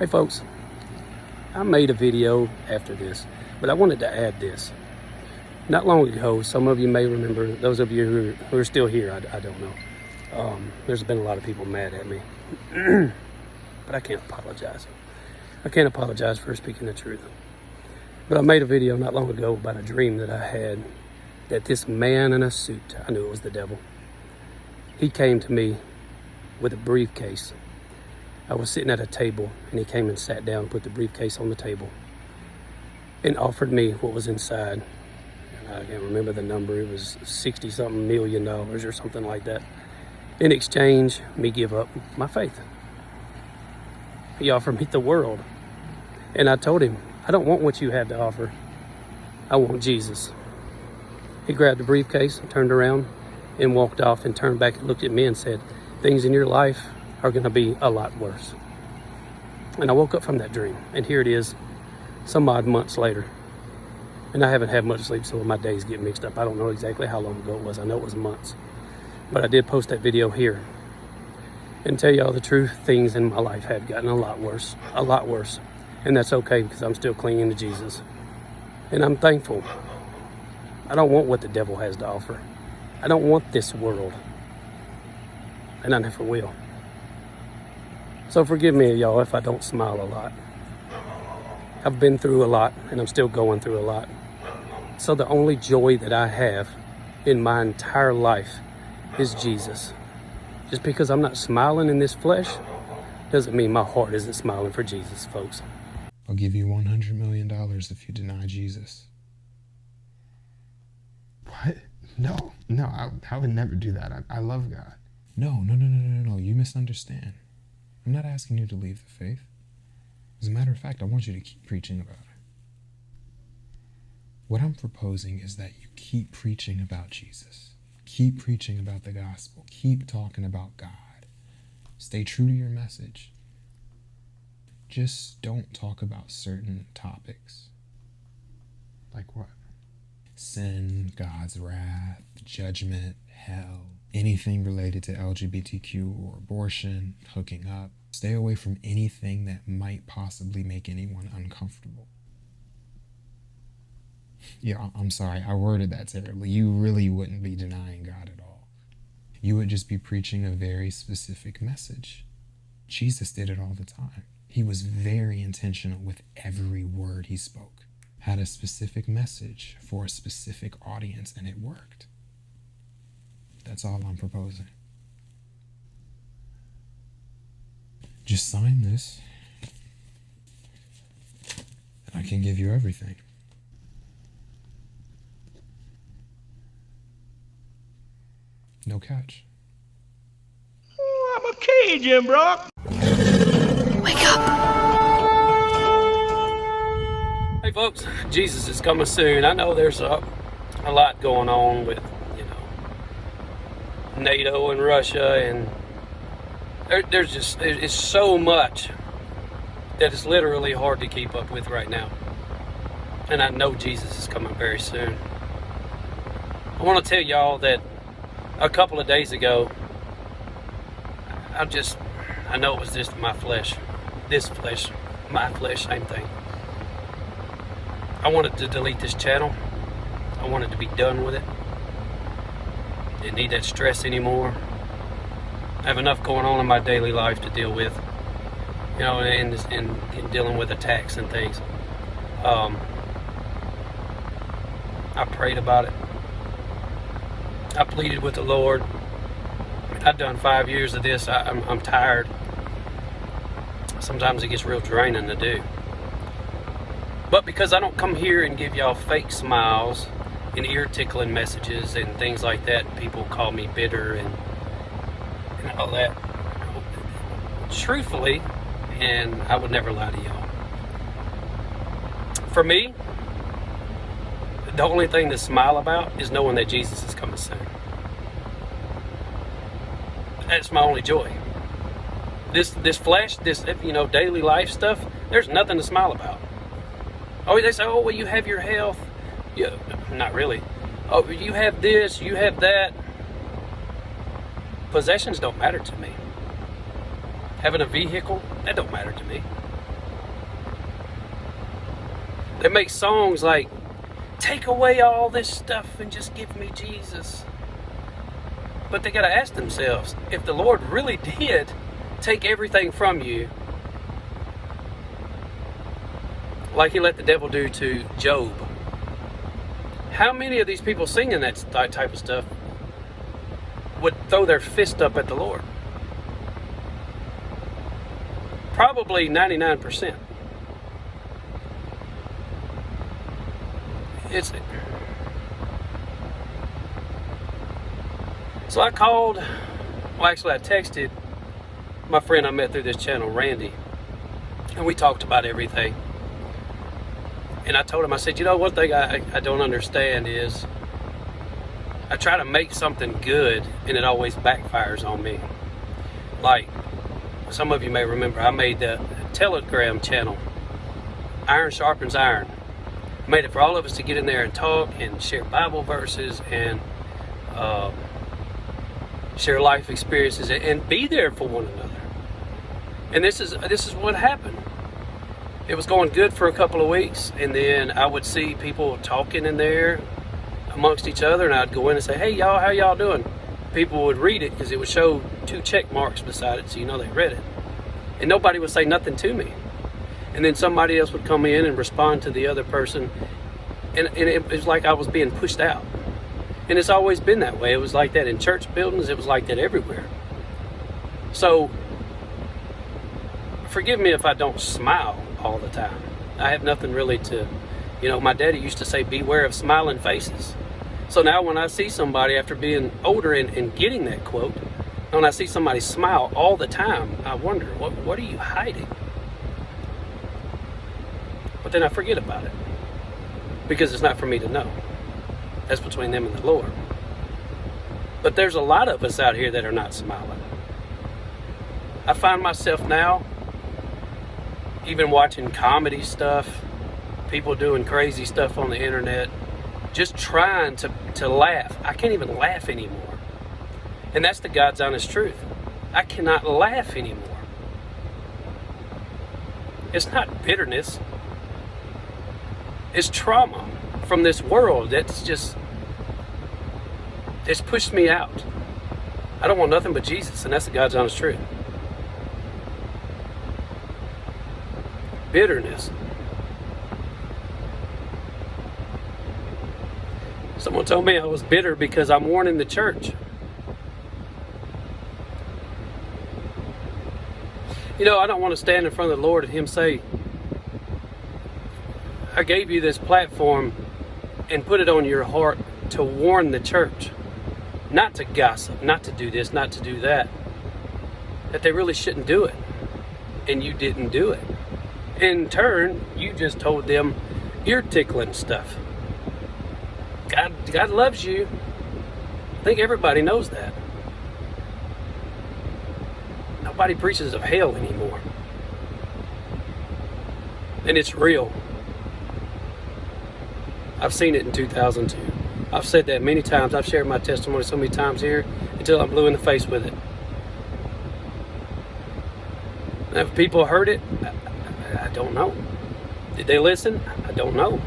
Hey folks, I made a video after this, but I wanted to add this. Not long ago, some of you may remember, those of you who are still here, I don't know. There's been a lot of people mad at me, but I can't apologize. I can't apologize for speaking the truth. But I made a video not long ago about a dream that I had, that this man in a suit, I knew it was the devil, he came to me with a briefcase. I was sitting at a table, and he came and sat down, put the briefcase on the table, and offered me what was inside. And I can't remember the number. It was $60-something million or something like that. In exchange, me give up my faith. He offered me the world. And I told him, I don't want what you have to offer. I want Jesus. He grabbed the briefcase, turned around, and walked off, and turned back and looked at me and said, things in your life are going to be a lot worse. And I woke up from that dream, and here it is, some odd months later. And I haven't had much sleep, so my days get mixed up. I don't know exactly how long ago it was. I know it was months. But I did post that video here. And tell y'all the truth, things in my life have gotten a lot worse. A lot worse. And that's okay, because I'm still clinging to Jesus. And I'm thankful. I don't want what the devil has to offer. I don't want this world. And I never will. So forgive me, y'all, if I don't smile a lot. I've been through a lot, and I'm still going through a lot. So the only joy that I have in my entire life is Jesus. Just because I'm not smiling in this flesh doesn't mean my heart isn't smiling for Jesus, folks. I'll give you $100 million if you deny Jesus. What? No, I would never do that. I love God. No, you misunderstand. I'm not asking you to leave the faith. As a matter of fact, I want you to keep preaching about it. What I'm proposing is that you keep preaching about Jesus. Keep preaching about the gospel. Keep talking about God. Stay true to your message. Just don't talk about certain topics. Like what? Sin, God's wrath, judgment, hell, anything related to LGBTQ or abortion, hooking up. Stay away from anything that might possibly make anyone uncomfortable. Yeah, I'm sorry, I worded that terribly. You really wouldn't be denying God at all. You would just be preaching a very specific message. Jesus did it all the time. He was very intentional with every word he spoke. Had a specific message for a specific audience, and it worked. That's all I'm proposing. Just sign this, and I can give you everything. No catch. I'm a Cajun, bro. Wake up! Hey folks, Jesus is coming soon. I know there's a lot going on with, NATO and Russia, and it's so much that it's literally hard to keep up with right now. And I know Jesus is coming very soon. I want to tell y'all that a couple of days ago, I know it was just my flesh. This flesh, my flesh, same thing. I wanted to delete this channel. I wanted to be done with it. Didn't need that stress anymore. I have enough going on in my daily life to deal with, and dealing with attacks and things. I prayed about it. I pleaded with the Lord. I've done 5 years of this. I'm tired. Sometimes it gets real draining to do. But because I don't come here and give y'all fake smiles and ear-tickling messages and things like that, people call me bitter and all that. Truthfully, and I would never lie to y'all. For me, the only thing to smile about is knowing that Jesus is coming soon. That's my only joy. This flesh, this daily life stuff, there's nothing to smile about. Oh, they say, oh, well, you have your health. Yeah, not really. Oh, you have this, you have that. Possessions don't matter to me. Having a vehicle, that don't matter to me. They make songs like, take away all this stuff and just give me Jesus. But they got to ask themselves, if the Lord really did take everything from you, like he let the devil do to Job, how many of these people singing that type of stuff would throw their fist up at the Lord? Probably 99%. So I called, I texted my friend I met through this channel, Randy, and we talked about everything. And I told him, I said, you know, one thing I don't understand is I try to make something good and it always backfires on me. Like, some of you may remember, I made the Telegram channel, Iron Sharpens Iron. I made it for all of us to get in there and talk and share Bible verses and share life experiences and be there for one another. And this is what happened. It was going good for a couple of weeks, and then I would see people talking in there amongst each other, and I'd go in and say, hey y'all, how y'all doing? People would read it because it would show 2 check marks beside it, so you know they read it. And nobody would say nothing to me. And then somebody else would come in and respond to the other person, and it was like I was being pushed out. And it's always been that way. It was like that in church buildings. It was like that everywhere. So, forgive me if I don't smile all the time. I have nothing really to, my daddy used to say, beware of smiling faces. So now when I see somebody after being older and getting that quote, when I see somebody smile all the time, I wonder, what are you hiding? But then I forget about it because it's not for me to know. That's between them and the Lord. But there's a lot of us out here that are not smiling. I find myself now even watching comedy stuff, people doing crazy stuff on the internet, just trying to laugh. I can't even laugh anymore. And that's the God's honest truth. I cannot laugh anymore. It's not bitterness. It's trauma from this world that's just, it's pushed me out. I don't want nothing but Jesus, and that's the God's honest truth. Bitterness. Someone told me I was bitter because I'm warning the church. I don't want to stand in front of the Lord and Him say, I gave you this platform and put it on your heart to warn the church, not to gossip, not to do this, not to do that, that they really shouldn't do it, and you didn't do it. In turn, you just told them ear-tickling stuff. God loves you. I think everybody knows that. Nobody preaches of hell anymore. And it's real. I've seen it in 2002. I've said that many times. I've shared my testimony so many times here until I'm blue in the face with it. And if people heard it, I don't know. Did they listen? I don't know.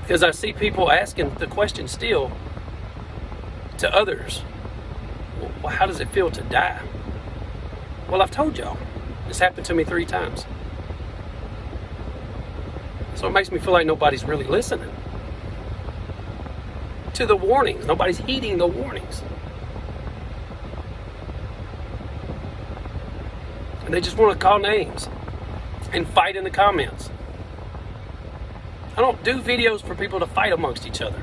Because I see people asking the question still to others. Well, how does it feel to die? Well, I've told y'all. This happened to me 3 times. So it makes me feel like nobody's really listening to the warnings. Nobody's heeding the warnings. And they just want to call names and fight in the comments. I don't do videos for people to fight amongst each other.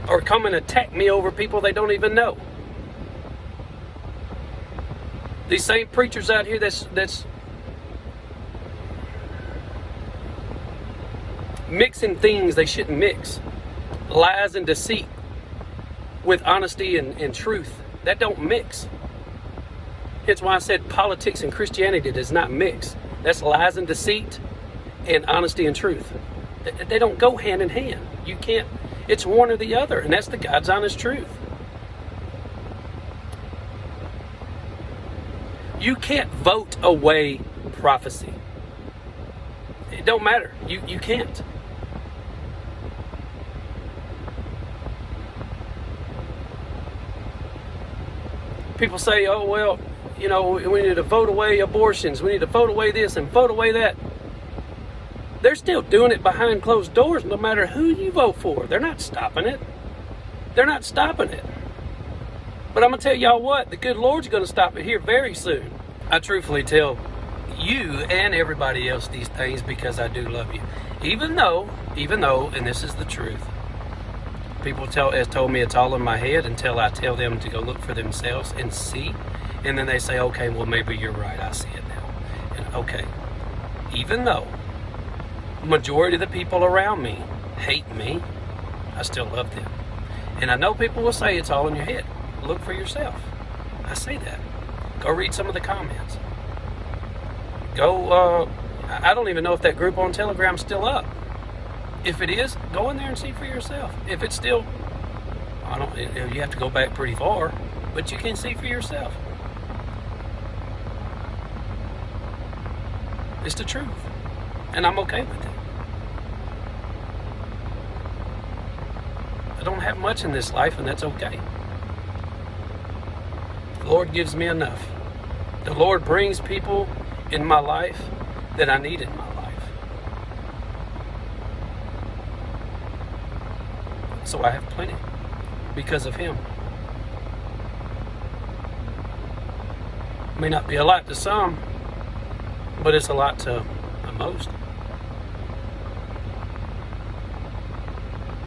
Or come and attack me over people they don't even know. These same preachers out here that's mixing things they shouldn't mix. Lies and deceit with honesty and truth. That don't mix. That's why I said politics and Christianity does not mix. That's lies and deceit and honesty and truth. They don't go hand in hand. You can't, it's one or the other, and that's the God's honest truth. You can't vote away prophecy. It don't matter. You can't. People say, oh, well, you know, we need to vote away abortions. We need to vote away this and vote away that. They're still doing it behind closed doors no matter who you vote for. They're not stopping it. They're not stopping it. But I'm going to tell y'all what, the good Lord's going to stop it here very soon. I truthfully tell you and everybody else these things because I do love you. Even though, and this is the truth, people has told me it's all in my head until I tell them to go look for themselves and see. And then they say, okay, well, maybe you're right. I see it now. And okay, even though majority of the people around me hate me, I still love them. And I know people will say it's all in your head. Look for yourself. I say that. Go read some of the comments. Go, I don't even know if that group on Telegram's still up. If it is, go in there and see for yourself. If it's still, you have to go back pretty far, but you can see for yourself. It's the truth. And I'm okay with it. I don't have much in this life, and that's okay. The Lord gives me enough. The Lord brings people in my life that I need in my life. So I have plenty because of Him. May not be a lot to some, but it's a lot to most.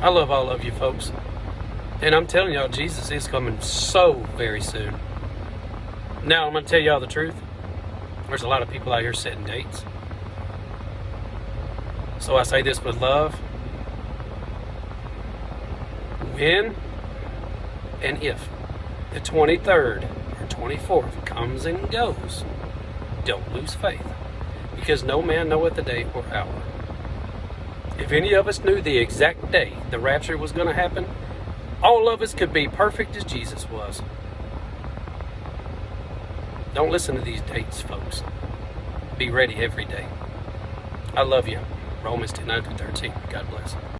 I love all of you folks. And I'm telling y'all, Jesus is coming so very soon. Now, I'm going to tell y'all the truth. There's a lot of people out here setting dates. So I say this with love. When and if the 23rd or 24th comes and goes, don't lose faith. Because no man knoweth the day or hour. If any of us knew the exact day the rapture was going to happen, all of us could be perfect as Jesus was. Don't listen to these dates, folks. Be ready every day. I love you. Romans 10:9-13. God bless.